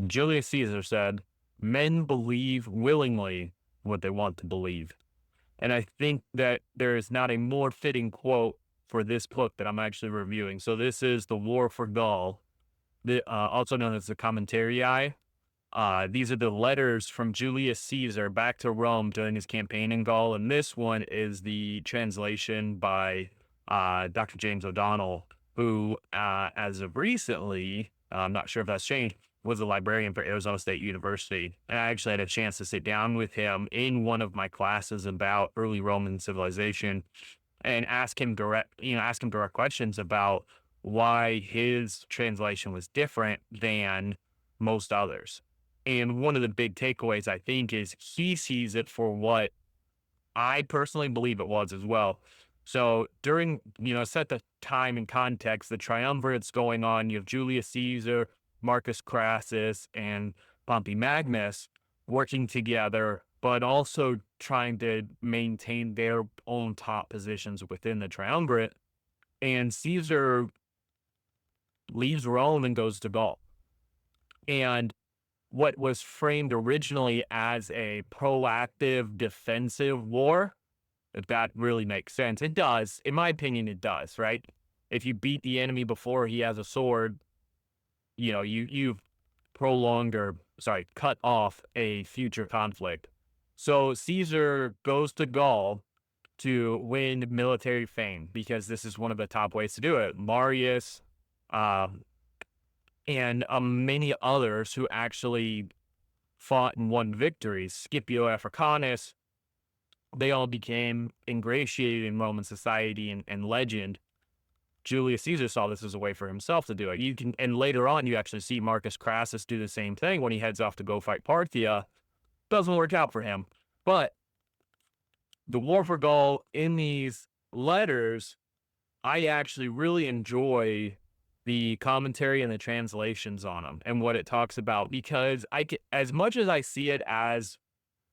Julius Caesar said, "Men believe willingly what they want to believe." And I think that there is not a more fitting quote for this book that I'm actually reviewing. So this is The War for Gaul, also known as the Commentarii. These are the letters from Julius Caesar back to Rome during his campaign in Gaul. And this one is the translation by Dr. James O'Donnell, who, as of recently, I'm not sure if that's changed, was a librarian for Arizona State University. And I actually had a chance to sit down with him in one of my classes about early Roman civilization and ask him direct questions about why his translation was different than most others. And one of the big takeaways, I think, is he sees it for what I personally believe it was as well. So during, set the time and context, the triumvirate's going on. You have Julius Caesar, Marcus Crassus, and Pompey Magnus working together, but also trying to maintain their own top positions within the triumvirate. And Caesar leaves Rome and goes to Gaul. And what was framed originally as a proactive defensive war, if that really makes sense. It does. In my opinion, it does, right? If you beat the enemy before he has a sword, you've prolonged or cut off a future conflict. So Caesar goes to Gaul to win military fame because this is one of the top ways to do it. Marius, um, and many others who actually fought and won victories, Scipio Africanus, they all became ingratiated in Roman society and legend. Julius Caesar saw this as a way for himself to do it. And later on, you actually see Marcus Crassus do the same thing when he heads off to go fight Parthia. Doesn't work out for him. But the War for Gaul in these letters, I actually really enjoy the commentary and the translations on them and what it talks about because as much as I see it as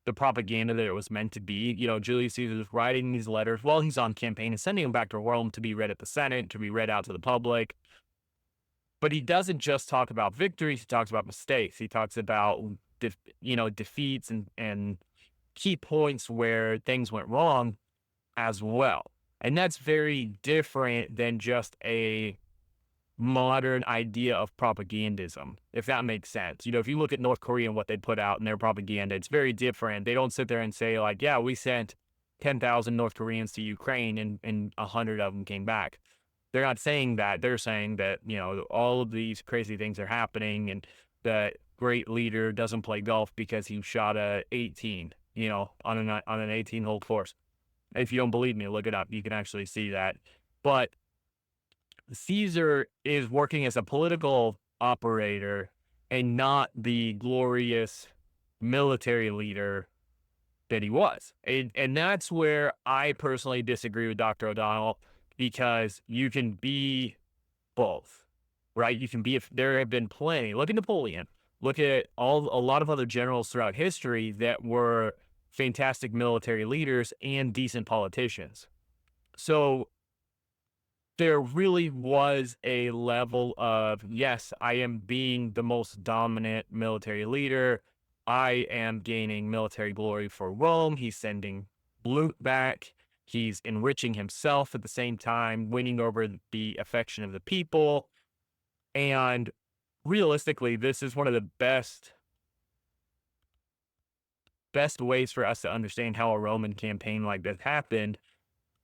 the propaganda that it was meant to be, Julius Caesar is writing these letters while he's on campaign and sending them back to Rome to be read at the Senate, to be read out to the public. But he doesn't just talk about victories; he talks about mistakes. He talks about defeats and key points where things went wrong as well. And that's very different than just a modern idea of propagandism, if that makes sense. If you look at North Korea and what they put out in their propaganda, it's very different. They don't sit there and say, like, yeah, we sent 10,000 North Koreans to Ukraine and 100 of them came back. They're not saying that. They're saying that, all of these crazy things are happening and the great leader doesn't play golf because he shot a 18, on an 18-hole course. If you don't believe me, look it up. You can actually see that. But Caesar is working as a political operator and not the glorious military leader that he was. And that's where I personally disagree with Dr. O'Donnell because you can be both, right? You can be, if there have been plenty, look at Napoleon, look at a lot of other generals throughout history that were fantastic military leaders and decent politicians. So there really was a level of, yes, I am being the most dominant military leader. I am gaining military glory for Rome. He's sending loot back. He's enriching himself at the same time, winning over the affection of the people. And realistically, this is one of the best ways for us to understand how a Roman campaign like this happened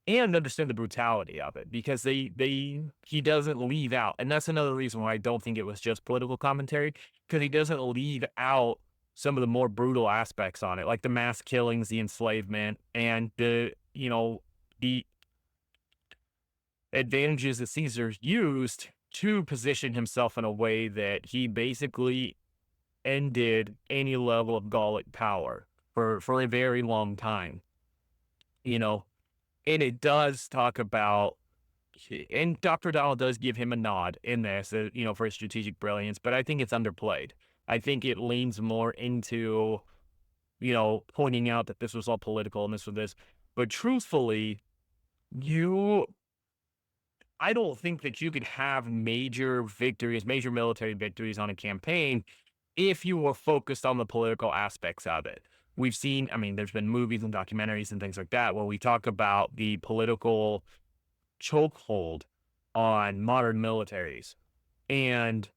and understand the brutality of it because he doesn't leave out. And that's another reason why I don't think it was just political commentary, because he doesn't leave out some of the more brutal aspects on it, like the mass killings, the enslavement, and the advantages that Caesar used to position himself in a way that he basically ended any level of Gallic power for a very long time. And it does talk about, and Dr. Dahl does give him a nod in this, for his strategic brilliance, but I think it's underplayed. I think it leans more into, pointing out that this was all political and this was this. But truthfully, I don't think that you could have major victories, major military victories on a campaign if you were focused on the political aspects of it. We've seen, I mean, there's been movies and documentaries and things like that where we talk about the political chokehold on modern militaries. And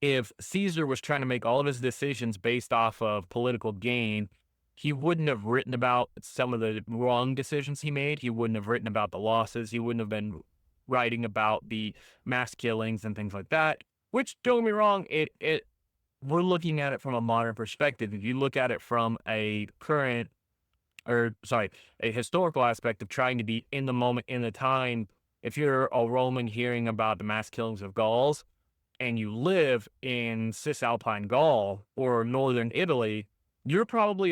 if Caesar was trying to make all of his decisions based off of political gain, he wouldn't have written about some of the wrong decisions he made. He wouldn't have written about the losses. He wouldn't have been writing about the mass killings and things like that. Which, don't get me wrong, it we're looking at it from a modern perspective. If you look at it from a current, or sorry, a historical aspect of trying to be in the moment, in the time, if you're a Roman hearing about the mass killings of Gauls, and you live in Cisalpine Gaul or northern Italy, you're probably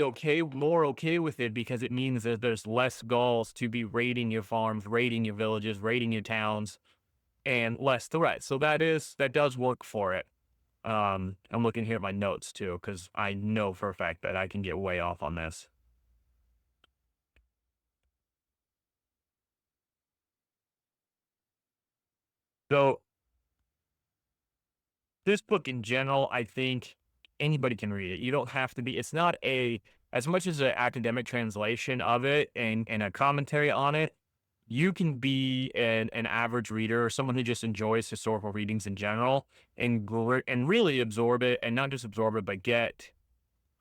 more okay with it because it means that there's less Gauls to be raiding your farms, raiding your villages, raiding your towns, and less threats. So that does work for it. I'm looking here at my notes too, because I know for a fact that I can get way off on this. So this book in general, I think anybody can read it. You don't have to be, it's not a, as much as an academic translation of it and a commentary on it, you can be an average reader or someone who just enjoys historical readings in general and really absorb it, and not just absorb it, but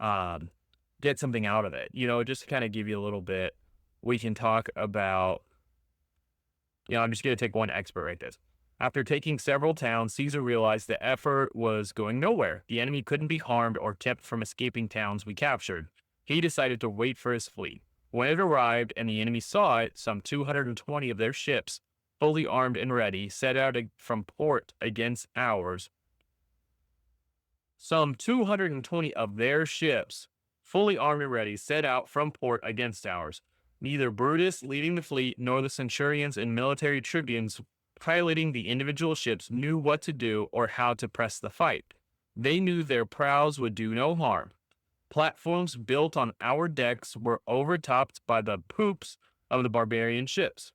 um, get something out of it. Just to kind of give you a little bit, we can talk about, I'm just going to take one expert right this. After taking several towns, Caesar realized the effort was going nowhere. The enemy couldn't be harmed or kept from escaping towns we captured. He decided to wait for his fleet. When it arrived and the enemy saw it, some 220 of their ships, fully armed and ready, set out from port against ours. Some 220 of their ships, fully armed and ready, set out from port against ours. Neither Brutus leading the fleet nor the centurions and military tribunes piloting the individual ships knew what to do or how to press the fight. They knew their prows would do no harm. Platforms built on our decks were overtopped by the poops of the barbarian ships.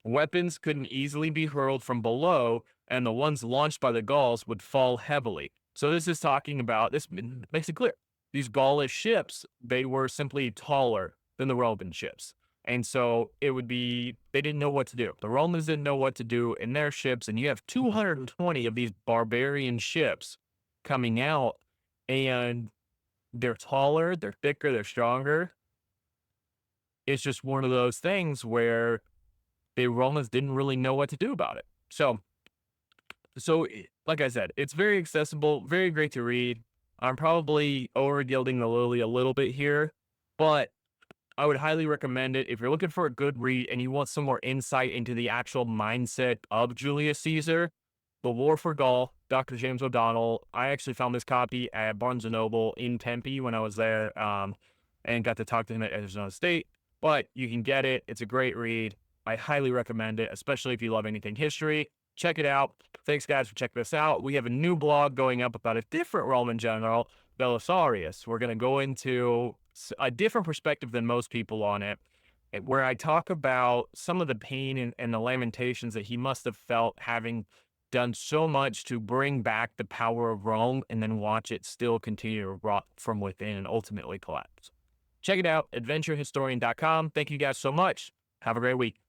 Weapons couldn't easily be hurled from below, and the ones launched by the Gauls would fall heavily. So this is talking about, this makes it clear. These Gaulish ships, they were simply taller than the Roman ships. And so it would be, they didn't know what to do. The Romans didn't know what to do in their ships, and you have 220 of these barbarian ships coming out, and they're taller, they're thicker, they're stronger. It's just one of those things where the Romans didn't really know what to do about it. So like I said, it's very accessible, very great to read. I'm probably over gilding the lily a little bit here, but I would highly recommend it if you're looking for a good read and you want some more insight into the actual mindset of Julius Caesar. The War for Gaul, Dr. James O'Donnell. I actually found this copy at Barnes& and Noble in Tempe when I was there, and got to talk to him at Arizona State. But you can get it. It's a great read. I highly recommend it, especially if you love anything history. Check it out. Thanks, guys, for checking this out. We have a new blog going up about a different Roman general, Belisarius. We're going to go into a different perspective than most people on it, where I talk about some of the pain and the lamentations that he must have felt having done so much to bring back the power of Rome and then watch it still continue to rot from within and ultimately collapse. Check it out, adventurehistorian.com. Thank you guys so much. Have a great week.